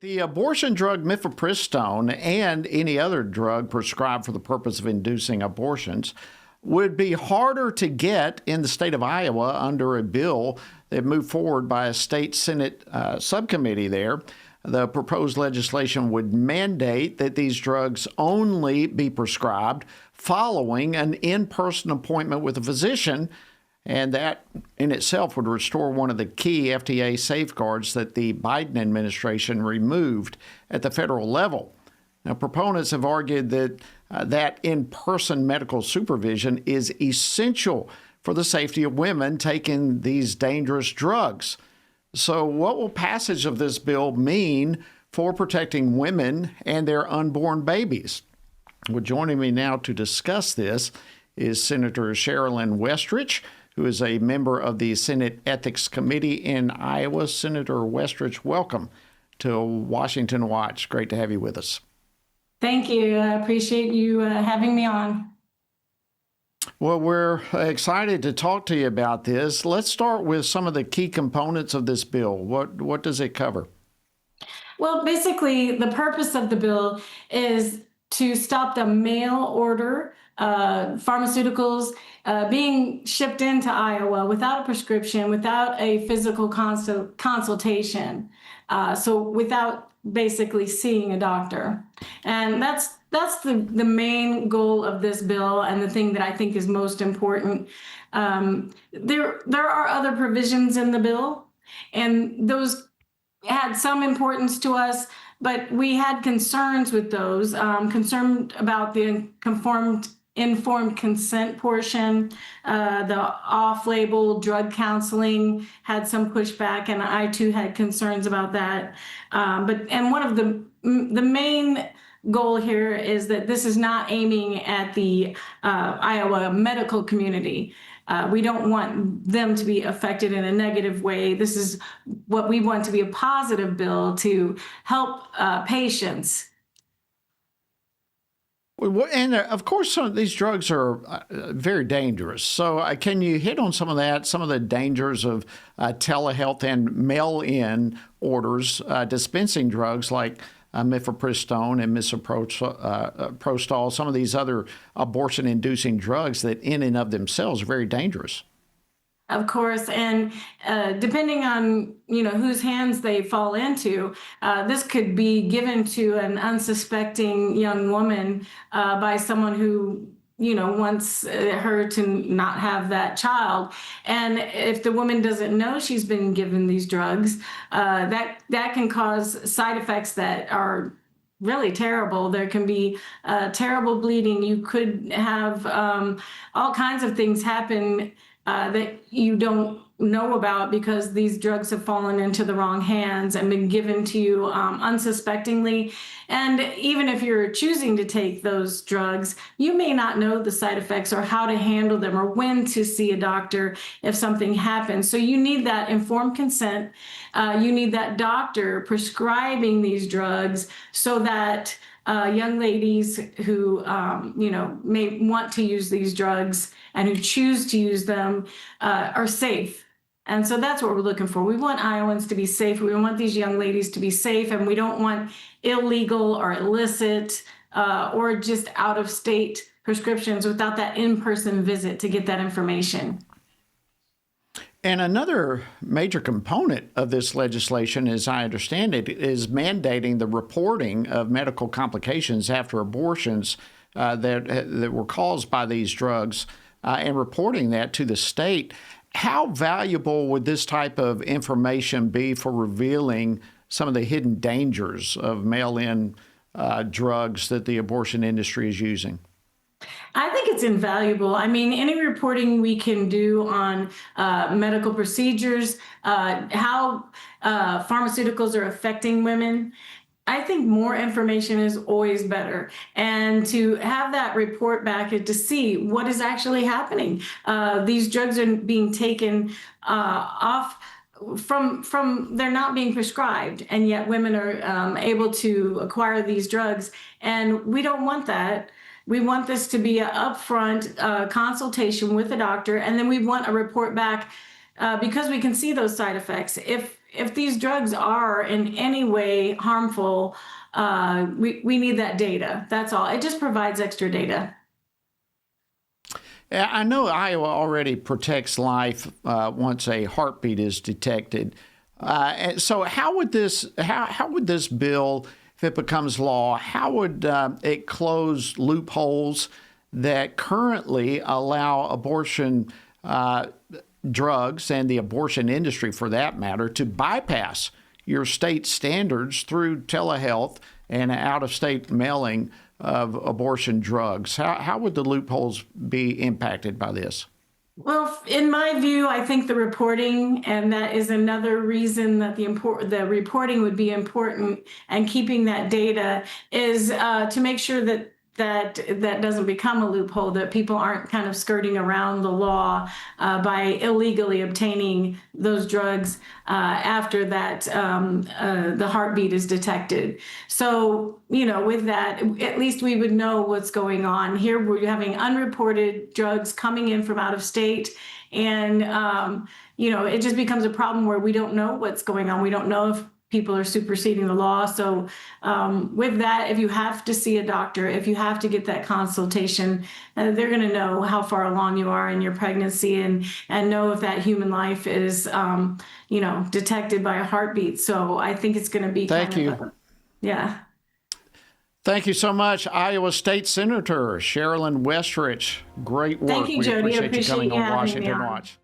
The abortion drug mifepristone and any other drug prescribed for the purpose of inducing abortions would be harder to get in the state of Iowa under a bill that moved forward by a state Senate subcommittee there. The proposed legislation would mandate that these drugs only be prescribed following an in-person appointment with a physician, and that in itself would restore one of the key FDA safeguards that the Biden administration removed at the federal level. Now, proponents have argued that that in-person medical supervision is essential for the safety of women taking these dangerous drugs. So what will passage of this bill mean for protecting women and their unborn babies? Well, joining me now to discuss this is Senator Cherielynn Westrich, who is a member of the Senate Ethics Committee in Iowa. Senator Westrich, welcome to Washington Watch. Great to have you with us. Thank you. I appreciate you having me on. Well, we're excited to talk to you about this. Let's start with some of the key components of this bill. What does it cover? Well, basically, the purpose of the bill is to stop the mail order pharmaceuticals being shipped into Iowa without a prescription, without a physical consultation, so without basically seeing a doctor. And that's the main goal of this bill, and the thing that I think is most important. There are other provisions in the bill, and those had some importance to us, but we had concerns with those, concerned about the informed consent portion, the off-label drug counseling had some pushback, and I too had concerns about that. And one of the main goal here is that this is not aiming at the Iowa medical community. We don't want them to be affected in a negative way. This is what we want to be a positive bill to help patients. And of course, some of these drugs are very dangerous. So can you hit on some of that, some of the dangers of telehealth and mail-in orders dispensing drugs like mifepristone and misoprostol, some of these other abortion-inducing drugs that in and of themselves are very dangerous? Of course, and depending on whose hands they fall into, this could be given to an unsuspecting young woman by someone who wants her to not have that child. And if the woman doesn't know she's been given these drugs, that can cause side effects that are really terrible. There can be terrible bleeding. You could have all kinds of things happen that you don't know about because these drugs have fallen into the wrong hands and been given to you unsuspectingly. And even if you're choosing to take those drugs, you may not know the side effects or how to handle them or when to see a doctor if something happens. So you need that informed consent. You need that doctor prescribing these drugs so that young ladies who may want to use these drugs and who choose to use them are safe. And so that's what we're looking for. We want Iowans to be safe. We want these young ladies to be safe, and we don't want illegal or illicit or just out-of-state prescriptions without that in-person visit to get that information. And another major component of this legislation, as I understand it, is mandating the reporting of medical complications after abortions that were caused by these drugs and reporting that to the state. How valuable would this type of information be for revealing some of the hidden dangers of mail-in drugs that the abortion industry is using? I think it's invaluable. I mean, any reporting we can do on medical procedures, how pharmaceuticals are affecting women, I think more information is always better. And to have that report back and to see what is actually happening. These drugs are being taken off from they're not being prescribed, and yet women are able to acquire these drugs. And we don't want that. We want this to be an upfront consultation with a doctor, and then we want a report back because we can see those side effects. if these drugs are in any way harmful, we need that data. That's all. It just provides extra data. I know Iowa already protects life once a heartbeat is detected. So how would this bill, if it becomes law, how would it close loopholes that currently allow abortion drugs and the abortion industry, for that matter, to bypass your state standards through telehealth and out-of-state mailing of abortion drugs? How would the loopholes be impacted by this? Well, in my view, I think the reporting, and that is another reason that the reporting would be important, and keeping that data is to make sure that that doesn't become a loophole, that people aren't kind of skirting around the law by illegally obtaining those drugs after that the heartbeat is detected. So, with that, at least we would know what's going on. Here we're having unreported drugs coming in from out of state, and it just becomes a problem where we don't know what's going on. We don't know if people are superseding the law. So with that, if you have to see a doctor, if you have to get that consultation, they're going to know how far along you are in your pregnancy, and know if that human life is, detected by a heartbeat. So I think it's going to be Thank you. Yeah. Thank you so much, Iowa State Senator Cherielynn Westrich. Great work. Thank you, Jody. We appreciate you coming on having me Washington on. Watch.